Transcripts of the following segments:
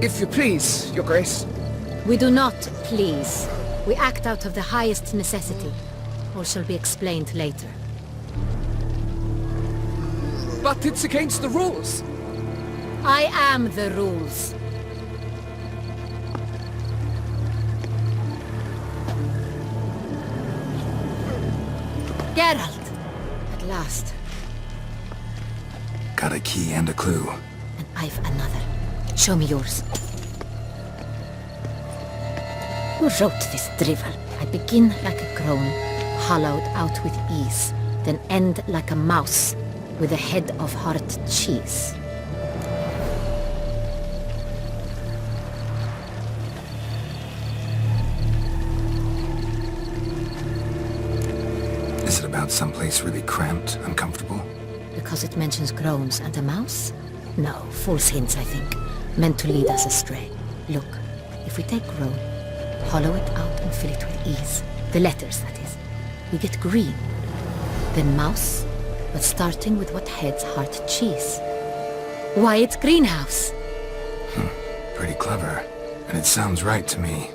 If you please, Your Grace. We do not please. We act out of the highest necessity. All shall be explained later. But it's against the rules. I am the rules. Geralt! At last. Got a key and a clue. And I've another. Show me yours. Who wrote this drivel? I begin like a crone, hollowed out with ease, then end like a mouse, with a head of hard cheese. Is it about someplace really cramped, uncomfortable? Because it mentions crones and a mouse? No, false hints, I think. Meant to lead us astray. Look, if we take crone, hollow it out and fill it with ease. The letters, that is. We get green. Then mouse, but starting with what heads heart cheese. Why, it's greenhouse. Pretty clever. And it sounds right to me.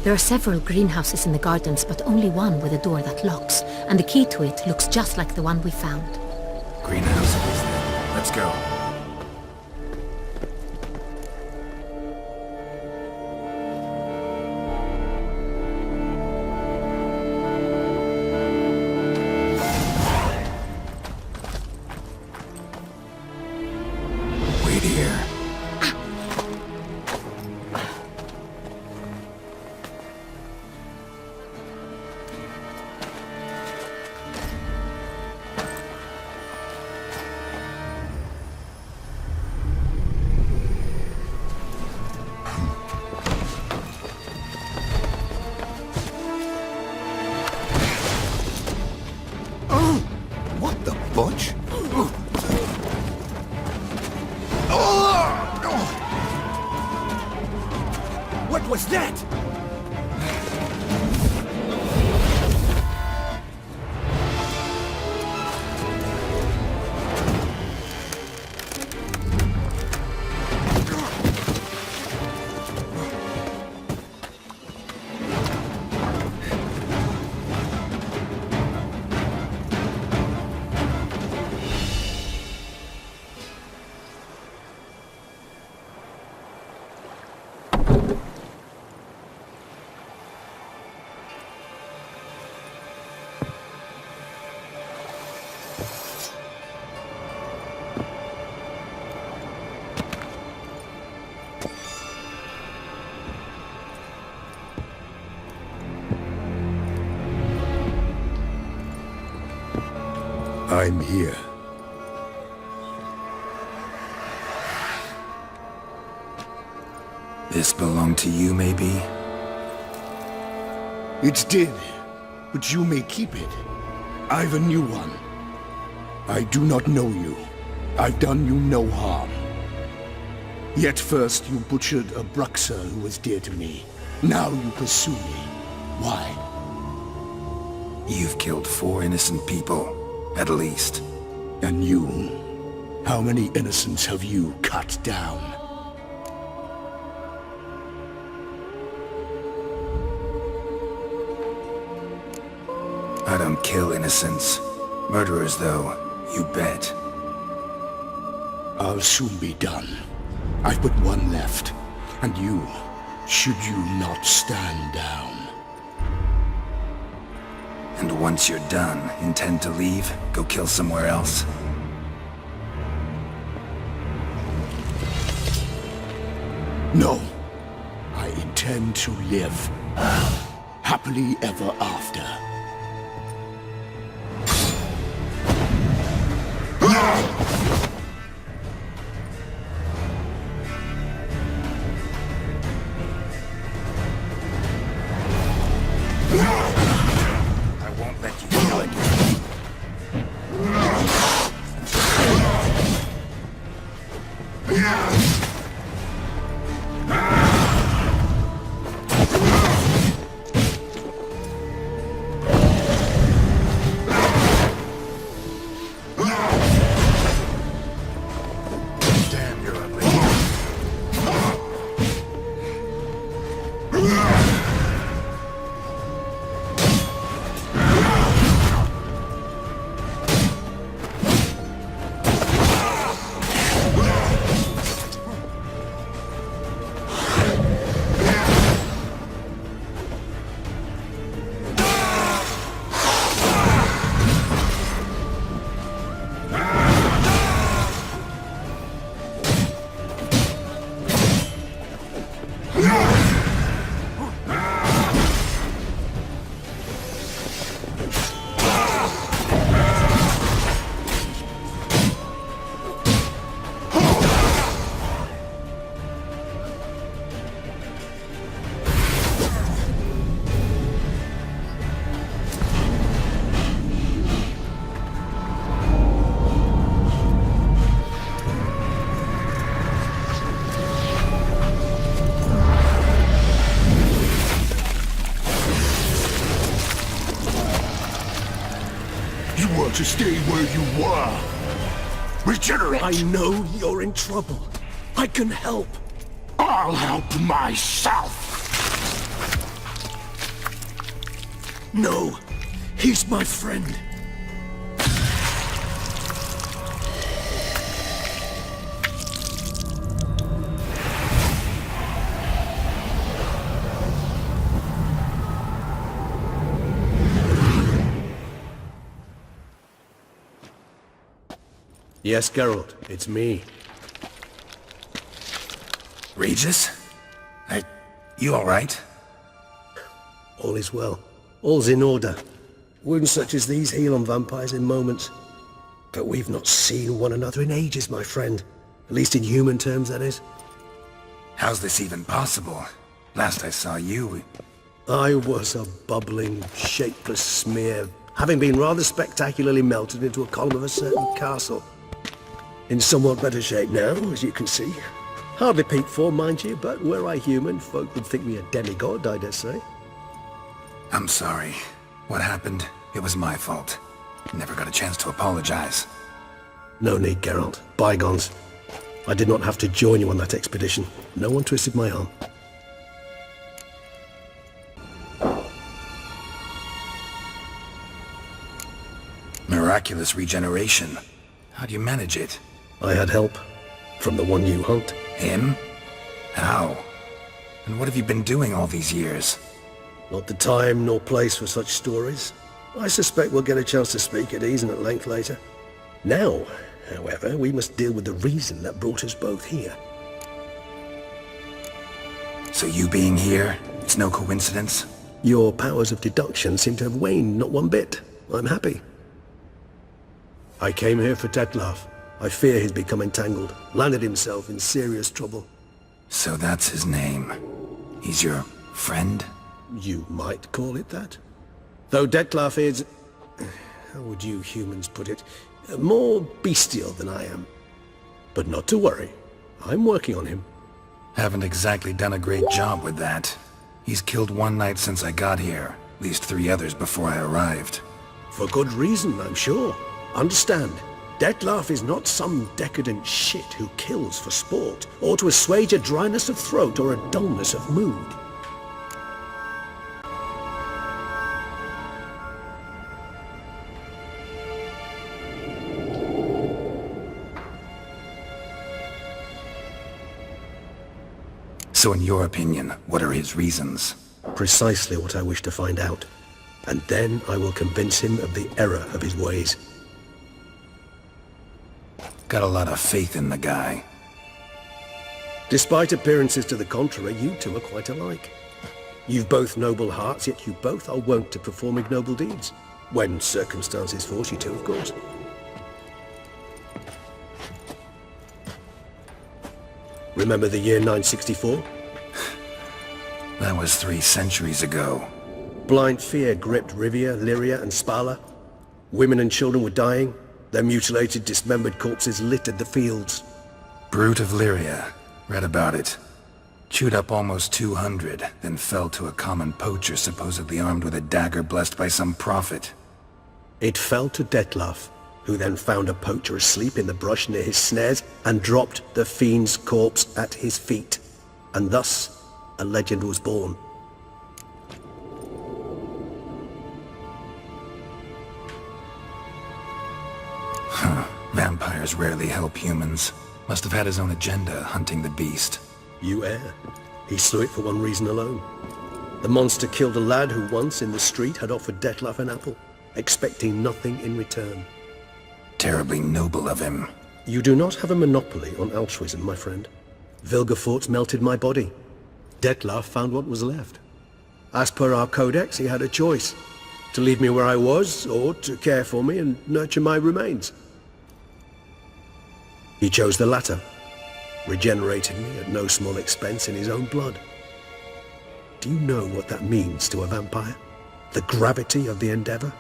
There are several greenhouses in the gardens, but only one with a door that locks. And the key to it looks just like the one we found. Greenhouse it is then. Let's go. Wait here. What the fudge? What was that? I'm here. This belonged to you, maybe? It's dead, but you may keep it. I've a new one. I do not know you. I've done you no harm. Yet first you butchered a Bruxer who was dear to me. Now you pursue me. Why? You've killed 4 innocent people, at least. And you? How many innocents have you cut down? I don't kill innocents. Murderers, though, you bet. I'll soon be done. I've but one left. And you, should you not stand down. And once you're done, intend to leave? Go kill somewhere else? No. I intend to live. Happily ever after. I won't let you kill it. To stay where you were. Regenerate! I know you're in trouble. I can help. I'll help myself! No, he's my friend. Yes, Geralt, it's me. Regis? You alright? All is well. All's in order. Wounds such as these heal on vampires in moments. But we've not seen one another in ages, my friend. At least in human terms, that is. How's this even possible? Last I saw you... I was a bubbling, shapeless smear, having been rather spectacularly melted into a column of a certain castle. In somewhat better shape now, as you can see. Hardly peaked for, mind you, but were I human, folk would think me a demigod, I dare say. I'm sorry. What happened? It was my fault. Never got a chance to apologize. No need, Geralt. Bygones. I did not have to join you on that expedition. No one twisted my arm. Miraculous regeneration. How do you manage it? I had help. From the one you hunt. Him? How? And what have you been doing all these years? Not the time nor place for such stories. I suspect we'll get a chance to speak at ease and at length later. Now, however, we must deal with the reason that brought us both here. So you being here, it's no coincidence? Your powers of deduction seem to have waned not one bit. I'm happy. I came here for Detlef. I fear he's become entangled, landed himself in serious trouble. So that's his name. He's your friend? You might call it that. Though Detlef is... how would you humans put it? More bestial than I am. But not to worry. I'm working on him. Haven't exactly done a great job with that. He's killed one knight since I got here. At least 3 others before I arrived. For good reason, I'm sure. Understand, Detlef is not some decadent shit who kills for sport, or to assuage a dryness of throat or a dullness of mood. So in your opinion, what are his reasons? Precisely what I wish to find out. And then I will convince him of the error of his ways. Got a lot of faith in the guy. Despite appearances to the contrary, you two are quite alike. You've both noble hearts, yet you both are wont to perform ignoble deeds. When circumstances force you to, of course. Remember the year 964? That was 3 centuries ago. Blind fear gripped Rivia, Lyria, and Spala. Women and children were dying. Their mutilated, dismembered corpses littered the fields. Brute of Lyria. Read about it. Chewed up almost 200, then fell to a common poacher supposedly armed with a dagger blessed by some prophet. It fell to Detlef, who then found a poacher asleep in the brush near his snares and dropped the fiend's corpse at his feet. And thus, a legend was born. Vampires rarely help humans. Must have had his own agenda, hunting the beast. You err. He slew it for one reason alone. The monster killed a lad who once, in the street, had offered Detlef an apple, expecting nothing in return. Terribly noble of him. You do not have a monopoly on altruism, my friend. Vilgefortz melted my body. Detlef found what was left. As per our codex, he had a choice. To leave me where I was, or to care for me and nurture my remains. He chose the latter, regenerating me at no small expense in his own blood. Do you know what that means to a vampire? The gravity of the endeavor?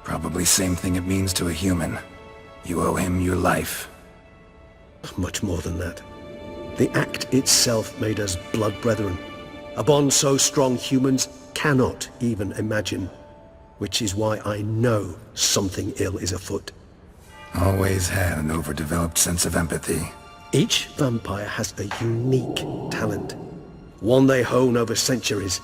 Probably same thing it means to a human. You owe him your life. Much more than that. The act itself made us blood brethren. A bond so strong humans cannot even imagine. Which is why I know something ill is afoot. Always had an overdeveloped sense of empathy. Each vampire has a unique talent. One they hone over centuries.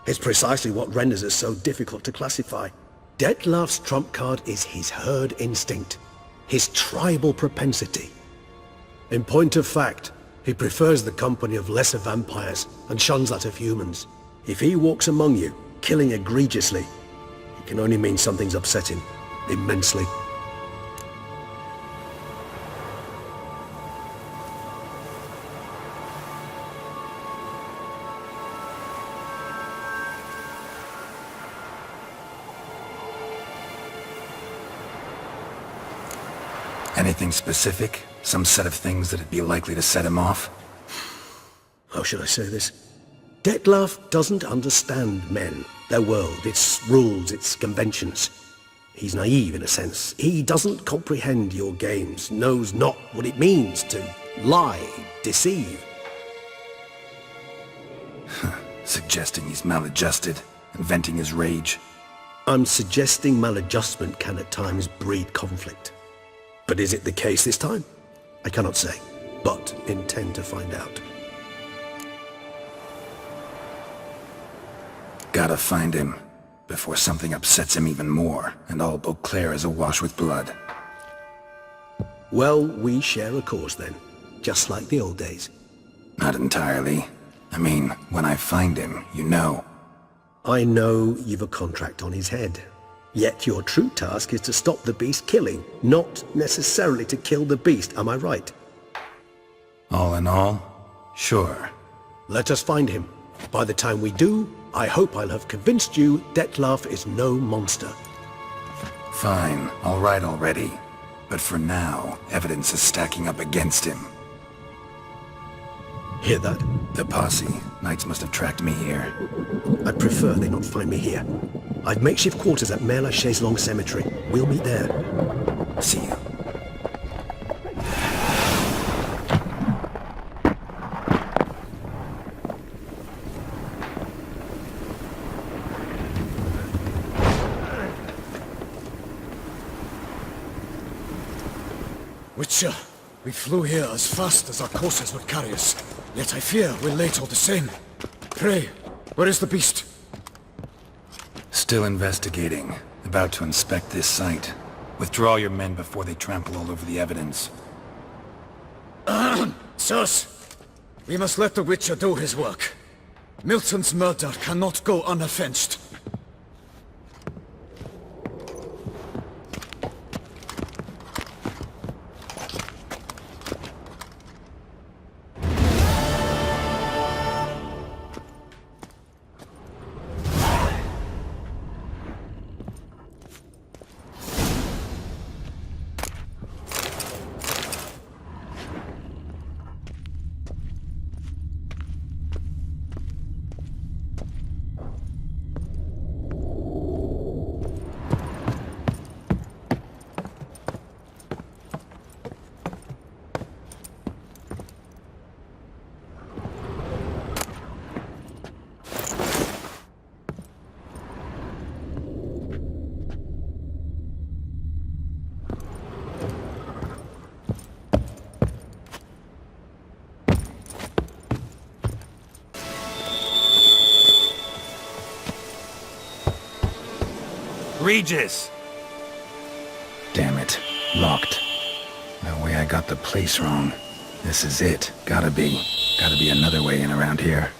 It's precisely what renders us so difficult to classify. Detlef's trump card is his herd instinct. His tribal propensity. In point of fact, he prefers the company of lesser vampires and shuns that of humans. If he walks among you, killing egregiously, it can only mean something's upset him, immensely. Anything specific? Some set of things that'd be likely to set him off? How should I say this? Detlef doesn't understand men, their world, its rules, its conventions. He's naive in a sense. He doesn't comprehend your games, knows not what it means to lie, deceive. Suggesting he's maladjusted and venting his rage. I'm suggesting maladjustment can at times breed conflict. But is it the case this time? I cannot say, but intend to find out. Gotta find him, before something upsets him even more, and all Beauclair is awash with blood. Well, we share a cause then, just like the old days. Not entirely. I mean, when I find him, you know. I know you've a contract on his head. Yet your true task is to stop the beast killing, not necessarily to kill the beast, am I right? All in all, sure. Let us find him. By the time we do, I hope I'll have convinced you Detlef is no monster. Fine, all right already. But for now, evidence is stacking up against him. Hear that? The posse. Knights must have tracked me here. I'd prefer they not find me here. I've makeshift quarters at Mère Lachaise Long Cemetery. We'll meet there. See you. Witcher, we flew here as fast as our courses would carry us. Yet I fear we're late all the same. Pray, where is the beast? Still investigating. About to inspect this site. Withdraw your men before they trample all over the evidence. Sirs, we must let the Witcher do his work. Milton's murder cannot go unavenged. Regis! Damn it. Locked. No way I got the place wrong. This is it. Gotta be. Gotta be another way in around here.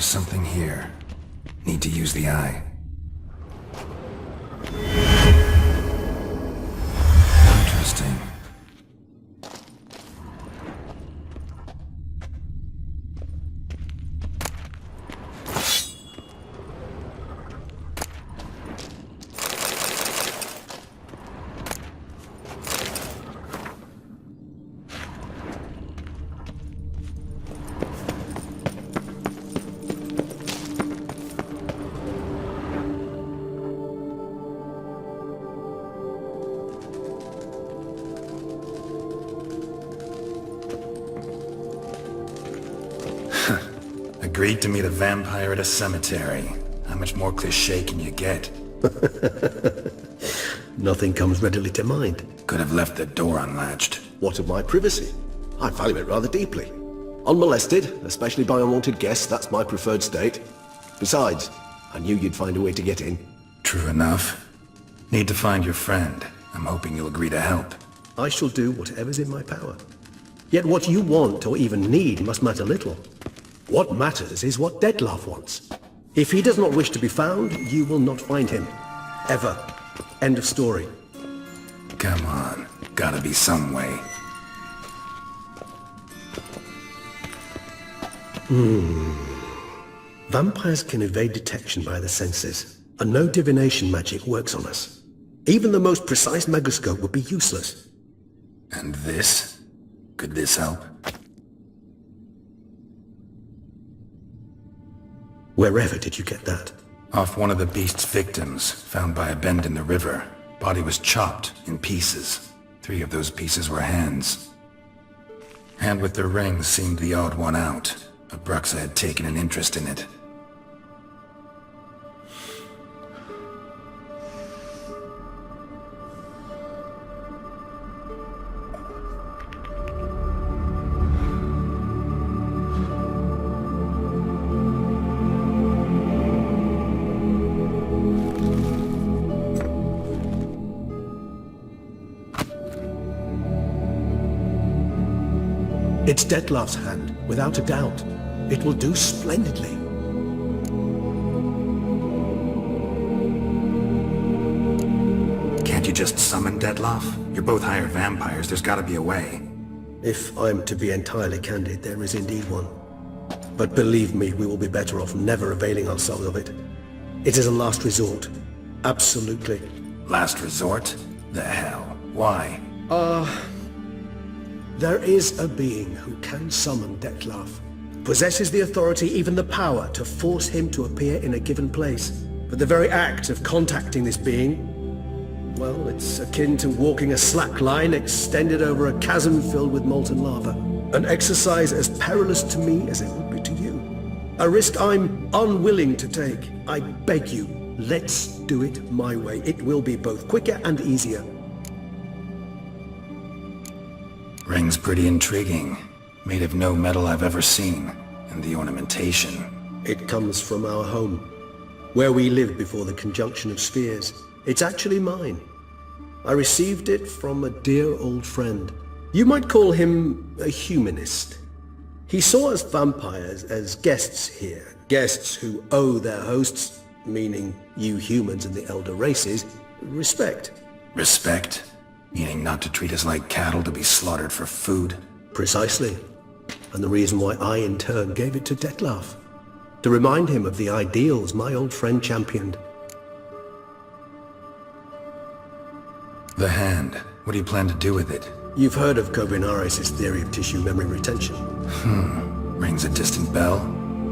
There's something here. Need to use the eye. Interesting. Agreed to meet a vampire at a cemetery. How much more cliché can you get? Nothing comes readily to mind. Could have left the door unlatched. What of my privacy? I value it rather deeply. Unmolested, especially by unwanted guests, that's my preferred state. Besides, I knew you'd find a way to get in. True enough. Need to find your friend. I'm hoping you'll agree to help. I shall do whatever's in my power. Yet what you want or even need must matter little. What matters is what Dettlaff wants. If he does not wish to be found, you will not find him. Ever. End of story. Come on. Gotta be some way. Vampires can evade detection by the senses, and no divination magic works on us. Even the most precise megascope would be useless. And this? Could this help? Wherever did you get that? Off one of the beast's victims, found by a bend in the river. Body was chopped in pieces. 3 of those pieces were hands. Hand with the ring seemed the odd one out. Abruxa had taken an interest in it. It's Dettlaff's hand, without a doubt. It will do splendidly. Can't you just summon Dettlaff? You're both hired vampires, there's gotta be a way. If I'm to be entirely candid, there is indeed one. But believe me, we will be better off never availing ourselves of it. It is a last resort. Absolutely. Last resort? The hell? Why? There is a being who can summon Dettlaff. Possesses the authority, even the power, to force him to appear in a given place. But the very act of contacting this being, well, it's akin to walking a slack line extended over a chasm filled with molten lava. An exercise as perilous to me as it would be to you. A risk I'm unwilling to take. I beg you, let's do it my way. It will be both quicker and easier. Ring's pretty intriguing. Made of no metal I've ever seen. And the ornamentation. It comes from our home, where we lived before the conjunction of spheres. It's actually mine. I received it from a dear old friend. You might call him a humanist. He saw us vampires as guests here. Guests who owe their hosts, meaning you humans and the elder races, respect. Respect? Meaning not to treat us like cattle to be slaughtered for food? Precisely. And the reason why I in turn gave it to Dettlaff. To remind him of the ideals my old friend championed. The hand. What do you plan to do with it? You've heard of Cobinaris' theory of tissue memory retention. Rings a distant bell.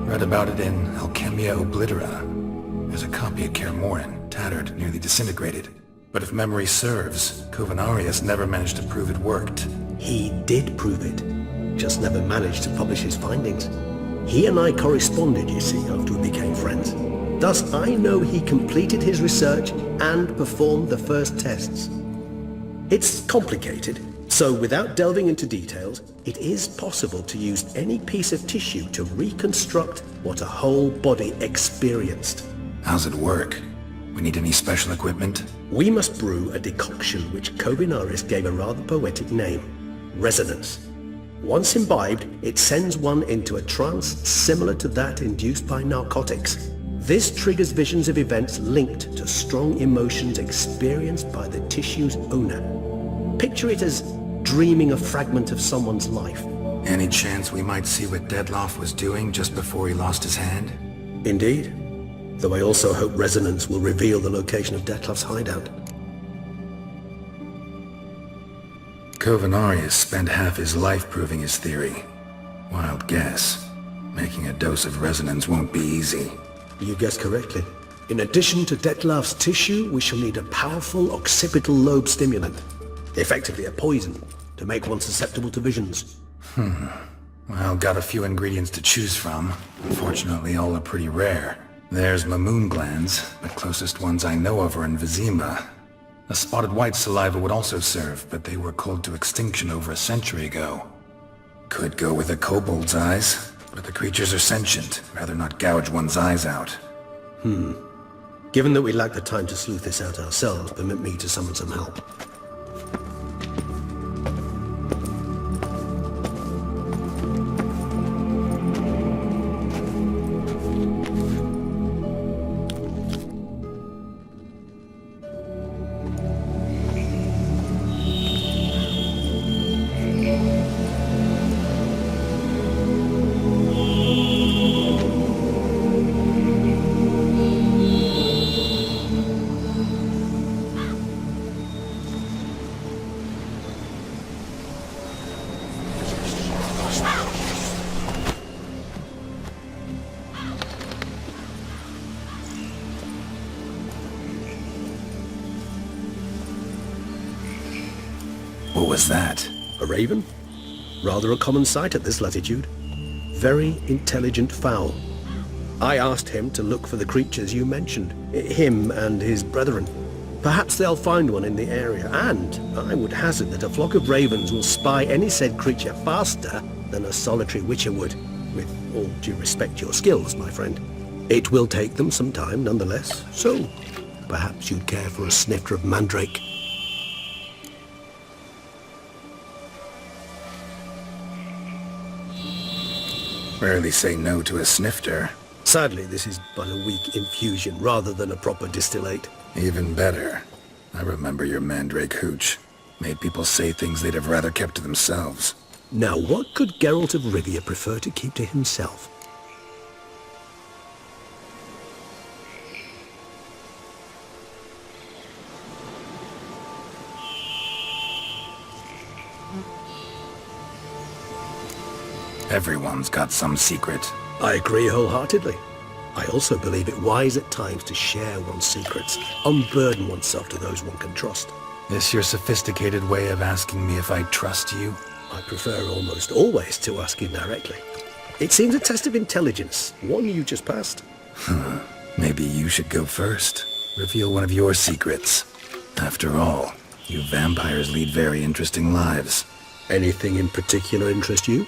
Read about it in Alchemia Oblitera. There's a copy of Kaer Morhen, tattered, nearly disintegrated. But if memory serves, Cobinaris never managed to prove it worked. He did prove it, just never managed to publish his findings. He and I corresponded, you see, after we became friends. Thus, I know he completed his research and performed the first tests. It's complicated, so without delving into details, it is possible to use any piece of tissue to reconstruct what a whole body experienced. How's it work? We need any special equipment? We must brew a decoction which Cobinaris gave a rather poetic name, resonance. Once imbibed, it sends one into a trance similar to that induced by narcotics. This triggers visions of events linked to strong emotions experienced by the tissue's owner. Picture it as dreaming a fragment of someone's life. Any chance we might see what Dettlaff was doing just before he lost his hand? Indeed. Though I also hope resonance will reveal the location of Dettlaff's hideout. Covenarius spent half his life proving his theory. Wild guess. Making a dose of resonance won't be easy. You guessed correctly. In addition to Dettlaff's tissue, we shall need a powerful occipital lobe stimulant. Effectively a poison, to make one susceptible to visions. Well, got a few ingredients to choose from. Unfortunately, all are pretty rare. There's Mamoon glands, the closest ones I know of are in Vizima. A spotted white saliva would also serve, but they were cold to extinction over a century ago. Could go with a kobold's eyes, but the creatures are sentient. Rather not gouge one's eyes out. Given that we lack the time to sleuth this out ourselves, permit me to summon some help. What was that? A raven? Rather a common sight at this latitude. Very intelligent fowl. I asked him to look for the creatures you mentioned, him and his brethren. Perhaps they'll find one in the area, and I would hazard that a flock of ravens will spy any said creature faster than a solitary witcher would. With all due respect to your skills, my friend. It will take them some time nonetheless, so perhaps you'd care for a snifter of mandrake. Rarely say no to a snifter. Sadly, this is but a weak infusion rather than a proper distillate. Even better. I remember your mandrake hooch. Made people say things they'd have rather kept to themselves. Now, what could Geralt of Rivia prefer to keep to himself? Everyone's got some secret. I agree wholeheartedly. I also believe it wise at times to share one's secrets, unburden oneself to those one can trust. This your sophisticated way of asking me if I trust you? I prefer almost always to ask you directly. It seems a test of intelligence, one you just passed. Maybe you should go first. Reveal one of your secrets. After all, you vampires lead very interesting lives. Anything in particular interest you?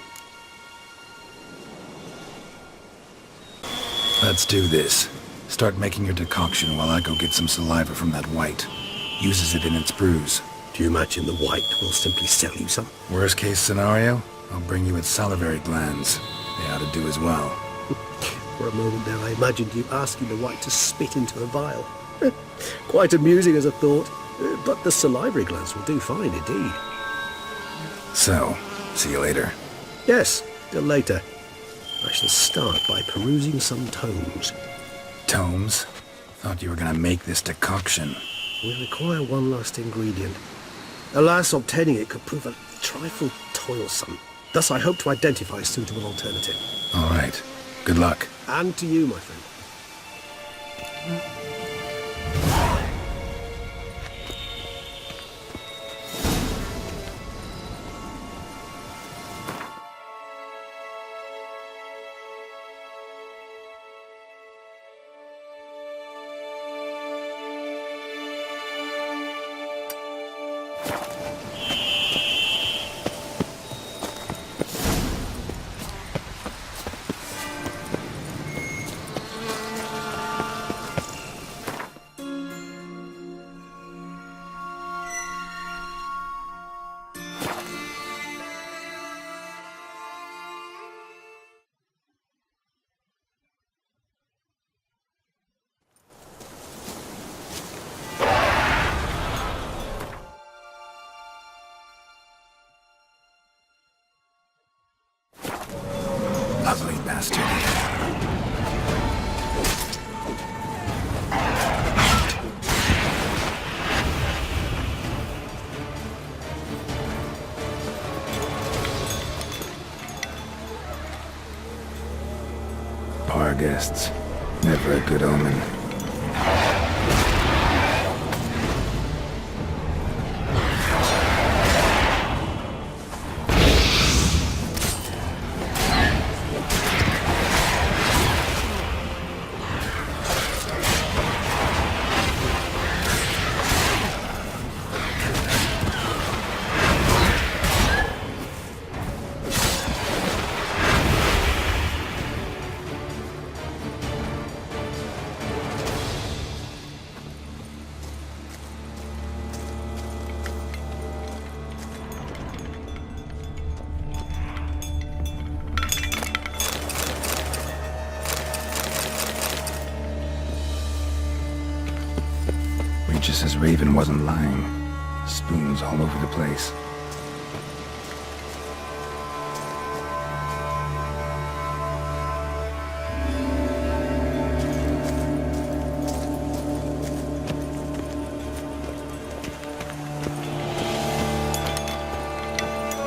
Let's do this. Start making your decoction while I go get some saliva from that white. Uses it in its brews. Do you imagine the white will simply sell you some? Worst case scenario, I'll bring you its salivary glands. They ought to do as well. For a moment there I imagined you asking the white to spit into a vial. Quite amusing as a thought, but the salivary glands will do fine indeed. So, see you later. Yes, till later. I shall start by perusing some tomes. Tomes? Thought you were gonna make this decoction. We require one last ingredient. Alas, obtaining it could prove a trifle toilsome. Thus I hope to identify a suitable alternative. All right. Good luck. And to you, my friend. bastard. Bar guests. Never a good omen. Regis says Raven wasn't lying. Spoons all over the place.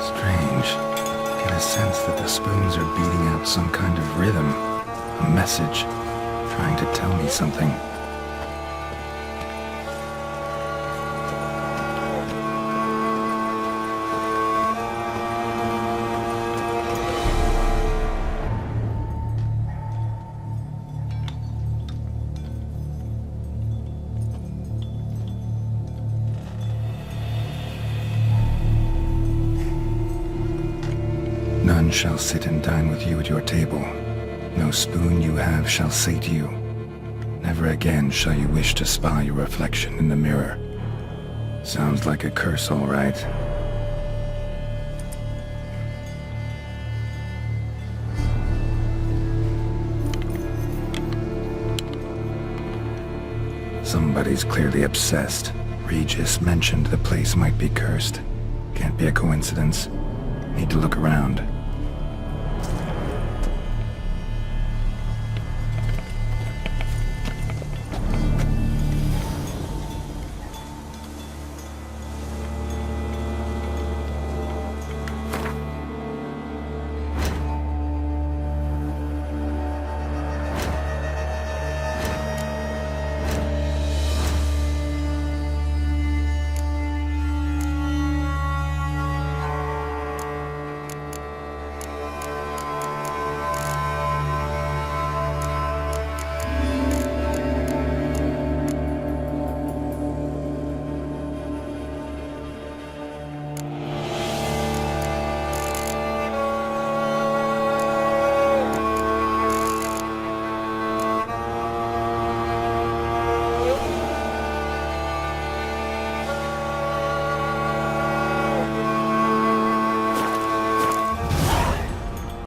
Strange. Get a sense that the spoons are beating out some kind of rhythm. A message. Trying to tell me something. None shall sit and dine with you at your table. No spoon you have shall sate you. Never again shall you wish to spy your reflection in the mirror. Sounds like a curse, all right. Somebody's clearly obsessed. Regis mentioned the place might be cursed. Can't be a coincidence. Need to look around.